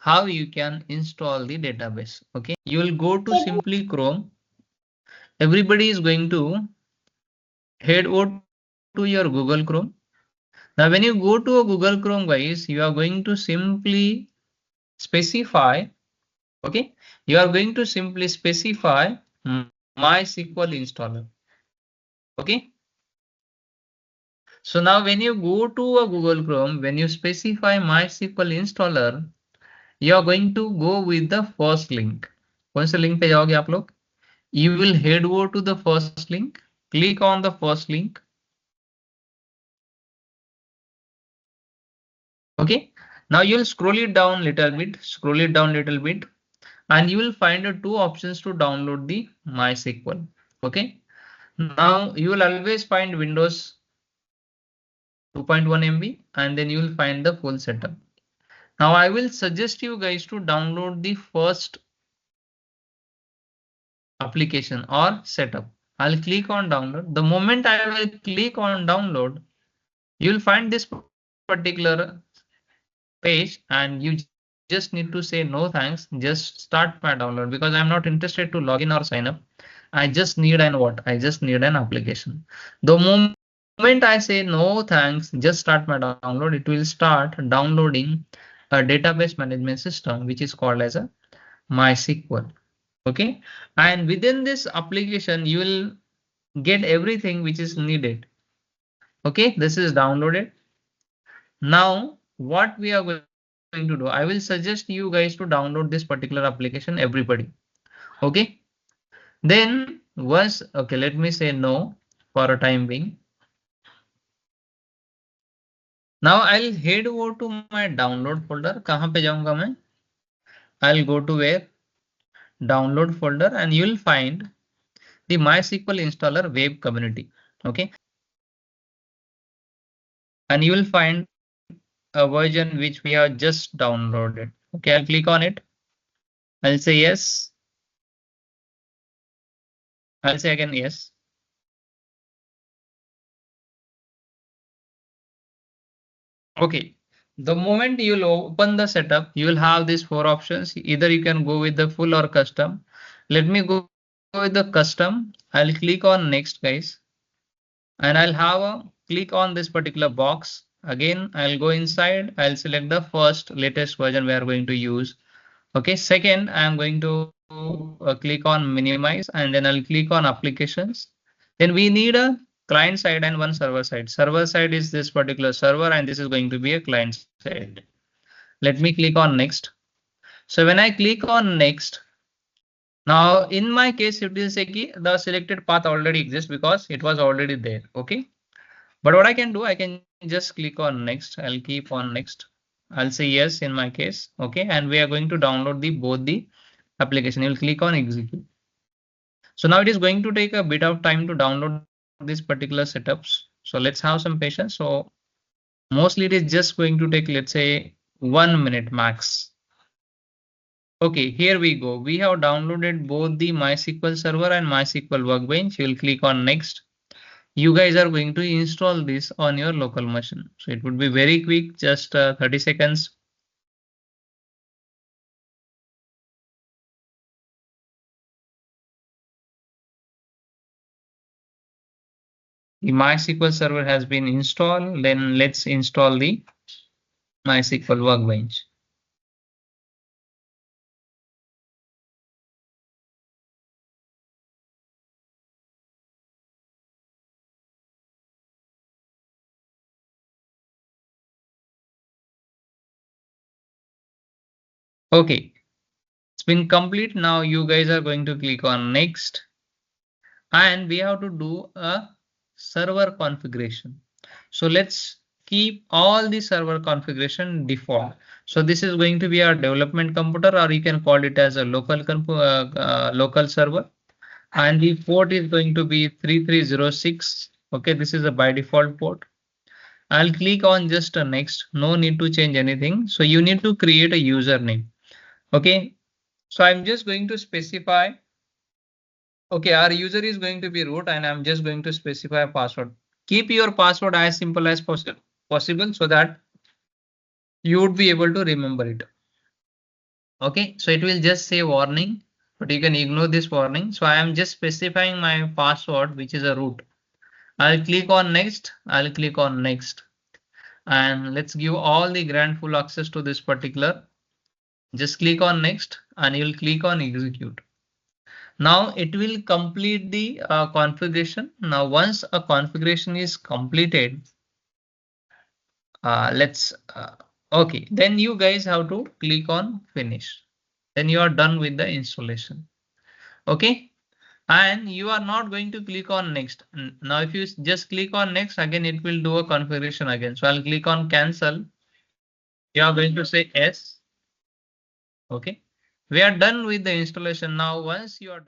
how you can install the database. Okay, you will go to simply Chrome. Everybody is going to head over to your Google Chrome. Now, when you go to a Google Chrome, guys, you are going to simply specify. Okay, you are going to simply specify MySQL installer. Okay. So now when you go to a Google Chrome, when you specify MySQL installer, you are going to go with the first link. कौन से link पे जाओगे आप लोग? You will head over to the first link. Click on the first link. Okay. Now you will scroll it down little bit, and you will find two options to download the MySQL. Okay. Now you will always find Windows 2.1 MB, and then you will find the full setup. Now I will suggest you guys to download the first application or setup. I'll click on download. The moment I will click on download, you'll find this particular page, and you just need to say no thanks, just start my download, because I'm not interested to log in or sign up. I just need I just need an application. The moment I say no thanks, just start my download, it will start downloading a database management system which is called as a MySQL. Okay, and within this application you will get everything which is needed. Okay, this is downloaded. Now what we are going to do, I will suggest you guys to download this particular application, everybody. Okay, then once, okay, let me say no for a time being. Now I'll head over to my download folder. कहाँ पे जाऊंगा मैं? I'll go to where? Download folder, and you'll find the MySQL installer web community. Okay, and you will find a version which we have just downloaded. Okay, I'll click on it. I'll say yes. I'll say again yes. Okay, the moment you'll open the setup, you will have these four options. Either you can go with the full or custom. Let me go with the custom. I'll click on next, guys, and I'll have a click on this particular box. Again, I'll go inside. I'll select the first latest version we are going to use. Okay, second, I'm going to click on minimize, and then I'll click on applications. Then we need a client side and one server side. Server side is this particular server, and this is going to be a client side. Let me click on next. So when I click on next, now in my case, it will say the selected path already exists because it was already there. Okay, but what I can do, I can just click on next. I'll keep on next. I'll say yes in my case. Okay, and we are going to download both the application. You'll click on execute. So now it is going to take a bit of time to download these particular setups. So let's have some patience. So mostly it is just going to take, let's say, 1 minute max. Okay, here we go. We have downloaded both the MySQL server and MySQL workbench. You will click on next. You guys are going to install this on your local machine. So it would be very quick, just 30 seconds. The MySQL server has been installed. Then let's install the MySQL workbench. Okay, it's been complete. Now you guys are going to click on next, and we have to do a server configuration. So let's keep all the server configuration default. So this is going to be our development computer, or you can call it as a local server, and the port is going to be 3306. Okay, this is a by default port. I'll click on just a next. No need to change anything. So you need to create a username. Okay, so I'm just going to specify. Okay, our user is going to be root, and I'm just going to specify a password. Keep your password as simple as possible so that you would be able to remember it. Okay, so it will just say warning, but you can ignore this warning. So I am just specifying my password, which is a root. I'll click on next. I'll click on next. And let's give all the grant full access to this particular. Just click on next and you'll click on execute. Now it will complete the configuration. Now once a configuration is completed, let's okay, then you guys have to click on finish. Then you are done with the installation. Okay, and you are not going to click on next. Now if you just click on next, again it will do a configuration again. So I'll click on cancel. You are going to say yes. Okay, we are done with the installation. Now once you are done